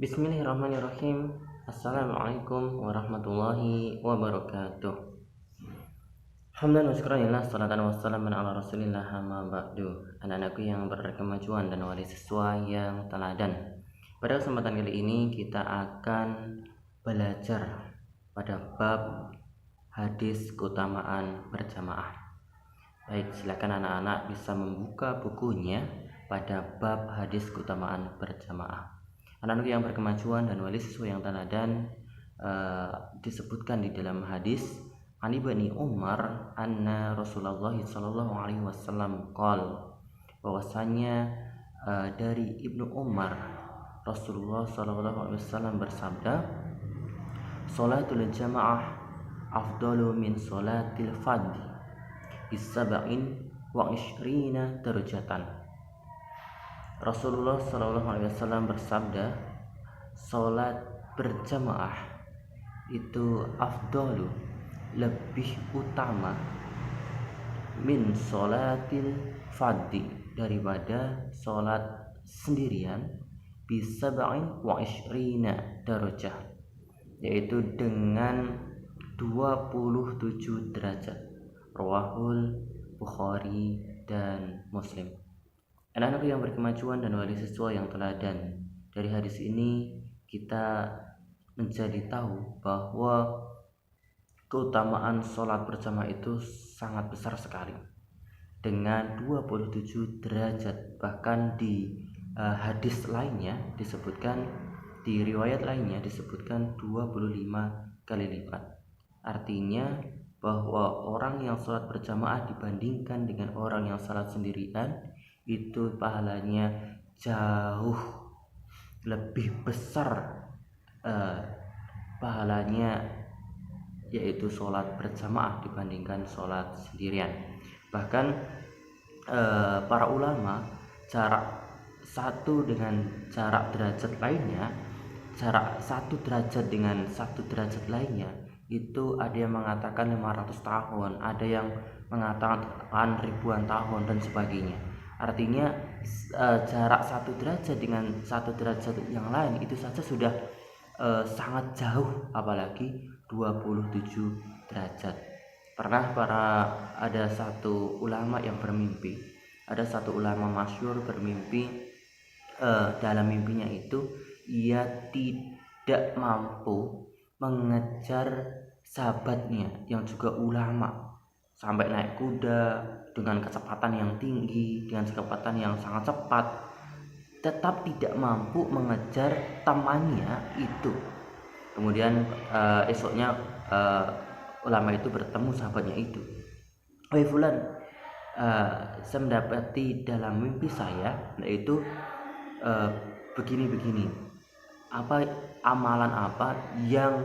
Bismillahirrahmanirrahim. Assalamualaikum warahmatullahi wabarakatuh. Hamdan wa syukranillah, salatan wassalamun ala rasulillah, amma ba'du. Anak-anakku yang berkemajuan dan wali siswa yang teladan, pada kesempatan kali ini kita akan belajar pada bab hadis keutamaan berjamaah. Baik, silakan anak-anak bisa membuka bukunya pada bab hadis keutamaan berjamaah. Anak-anak yang berkemajuan dan wali siswa yang teladan, disebutkan di dalam hadis Ani Bani Umar anna Rasulullah sallallahu alaihi wasallam qol, bahwasanya dari Ibnu Umar Rasulullah sallallahu alaihi wasallam bersabda, salatul jamaah afdalu min salatil fadhi bisab'in wa ishrina darajatan. Rasulullah sallallahu alaihi wasallam bersabda, salat berjamaah itu afdalu, lebih utama, min salatil fadhi, daripada salat sendirian, bisab'in wa ishrina darajah, yaitu dengan 27 derajat. Rawahul Bukhari dan Muslim. Anak-anak yang berkemajuan dan wali siswa yang teladan, dari hadis ini kita menjadi tahu bahwa keutamaan sholat berjamaah itu sangat besar sekali, dengan 27 derajat. Bahkan di hadis lainnya disebutkan, di riwayat lainnya disebutkan 25 kali lipat. Artinya bahwa orang yang sholat berjamaah dibandingkan dengan orang yang sholat sendirian itu pahalanya jauh lebih besar pahalanya, yaitu sholat berjamaah dibandingkan sholat sendirian. Bahkan para ulama, jarak satu dengan jarak derajat lainnya, jarak 1 derajat dengan 1 derajat lainnya, itu ada yang mengatakan 500 tahun, ada yang mengatakan ribuan tahun dan sebagainya. Artinya jarak 1 derajat dengan 1 derajat yang lain itu saja sudah sangat jauh, apalagi 27 derajat. Pernah ada satu ulama yang bermimpi, ada satu ulama masyhur bermimpi, dalam mimpinya itu ia tidak mampu mengejar sahabatnya yang juga ulama sampai naik kuda dengan kecepatan yang tinggi, dengan kecepatan yang sangat cepat, tetap tidak mampu mengejar temannya itu. Kemudian esoknya ulama itu bertemu sahabatnya itu. "Wahai fulan, saya mendapati dalam mimpi saya, yaitu begini-begini. Apa amalan apa yang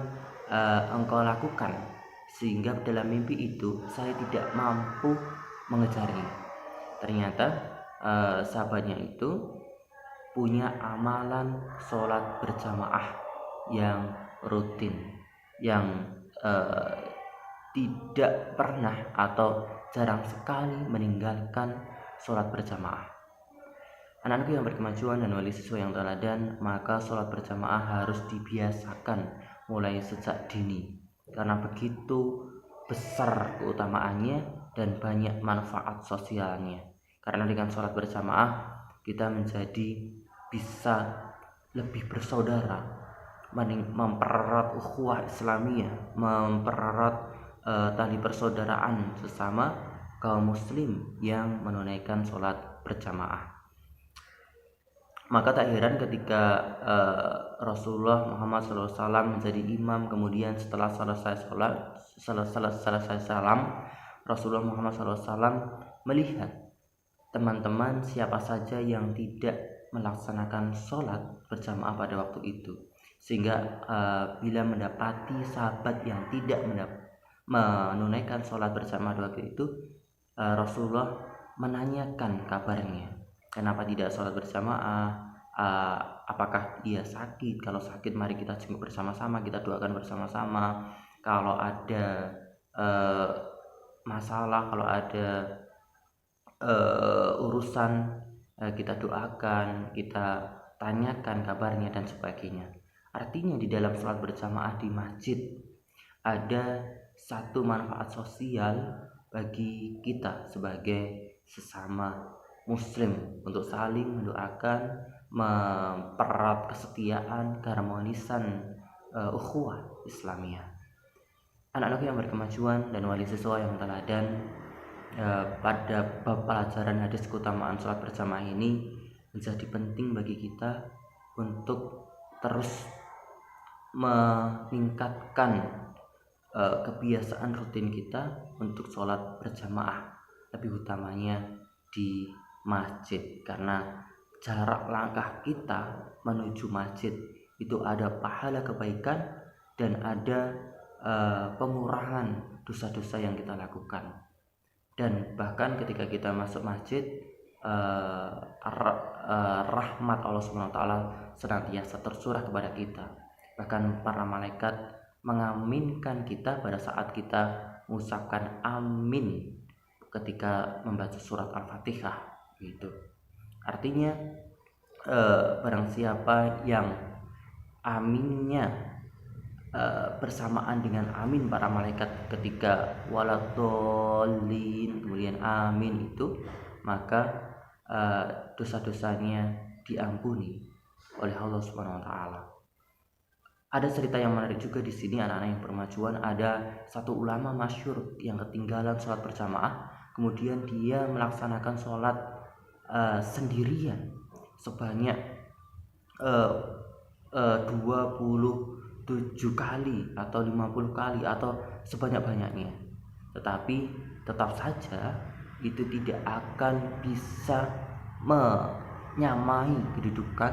engkau lakukan sehingga dalam mimpi itu saya tidak mampu mengejarnya?" Ternyata sahabatnya itu punya amalan sholat berjamaah yang rutin, yang tidak pernah atau jarang sekali meninggalkan sholat berjamaah. Anak-anakku yang berkemajuan dan wali siswa yang teladan, maka sholat berjamaah harus dibiasakan mulai sejak dini, karena begitu besar keutamaannya dan banyak manfaat sosialnya. Karena dengan sholat berjamaah kita menjadi bisa lebih bersaudara, mempererat ukhuwah Islamiyah, mempererat tali persaudaraan sesama kaum muslim yang menunaikan sholat berjamaah. Maka tak heran ketika Rasulullah Muhammad SAW menjadi imam, kemudian setelah selesai salam, Rasulullah Muhammad SAW melihat teman-teman siapa saja yang tidak melaksanakan sholat berjamaah pada waktu itu, sehingga bila mendapati sahabat yang tidak menunaikan sholat berjamaah pada waktu itu, Rasulullah menanyakan kabarnya, kenapa tidak sholat berjamaah, apakah dia sakit? Kalau sakit mari kita jenguk bersama-sama, kita doakan bersama-sama. Kalau ada masalah, kalau ada urusan, kita doakan, kita tanyakan kabarnya dan sebagainya. Artinya di dalam sholat berjamaah di masjid ada satu manfaat sosial bagi kita sebagai sesama muslim untuk saling mendoakan, mempererat kesetiaan, keharmonisan ukhuwah Islamiyah. Anak-anak yang berkemajuan dan wali siswa yang teladan, pada bab pelajaran hadis keutamaan sholat berjamaah ini menjadi penting bagi kita untuk terus meningkatkan kebiasaan rutin kita untuk sholat berjamaah, lebih utamanya di masjid, karena jarak langkah kita menuju masjid itu ada pahala kebaikan dan ada pengurangan dosa-dosa yang kita lakukan. Dan bahkan ketika kita masuk masjid, rahmat Allah SWT senantiasa tercurah kepada kita. Bahkan para malaikat mengaminkan kita pada saat kita mengucapkan amin ketika membaca surat Al-Fatihah gitu. Artinya barang siapa yang aminnya bersamaan dengan amin para malaikat ketika waladhdallin kemudian amin itu, maka dosa-dosanya diampuni oleh Allah Subhanahu wa taala. Ada cerita yang menarik juga di sini anak-anak yang berkemajuan. Ada satu ulama masyhur yang ketinggalan sholat berjamaah, kemudian dia melaksanakan sholat sendirian sebanyak 27 kali atau 50 kali atau sebanyak-banyaknya. Tetapi tetap saja itu tidak akan bisa menyamai kedudukan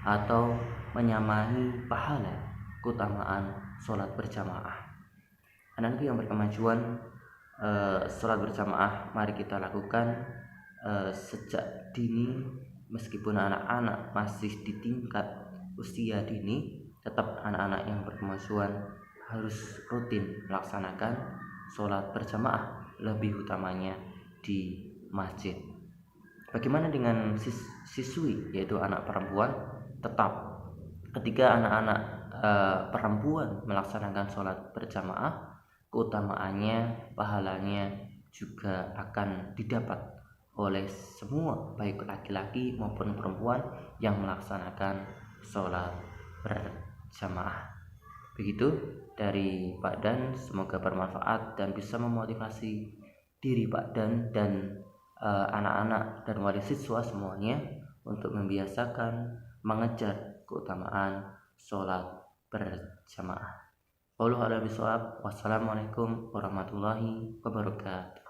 atau menyamai pahala keutamaan sholat berjamaah. Anak-anak yang berkemajuan, sholat berjamaah mari kita lakukan sejak dini. Meskipun anak-anak masih di tingkat usia dini, tetap anak-anak yang berkemajuan harus rutin melaksanakan sholat berjamaah, lebih utamanya di masjid. Bagaimana dengan siswi, yaitu anak perempuan? Tetap ketika anak-anak perempuan melaksanakan sholat berjamaah, keutamaannya, pahalanya juga akan didapat oleh semua, baik laki-laki maupun perempuan yang melaksanakan sholat berjamaah. Begitu dari Pak Dan, semoga bermanfaat dan bisa memotivasi diri Pak Dan dan anak-anak dan wali siswa semuanya untuk membiasakan mengejar keutamaan sholat berjamaah. Wassalamualaikum warahmatullahi wabarakatuh.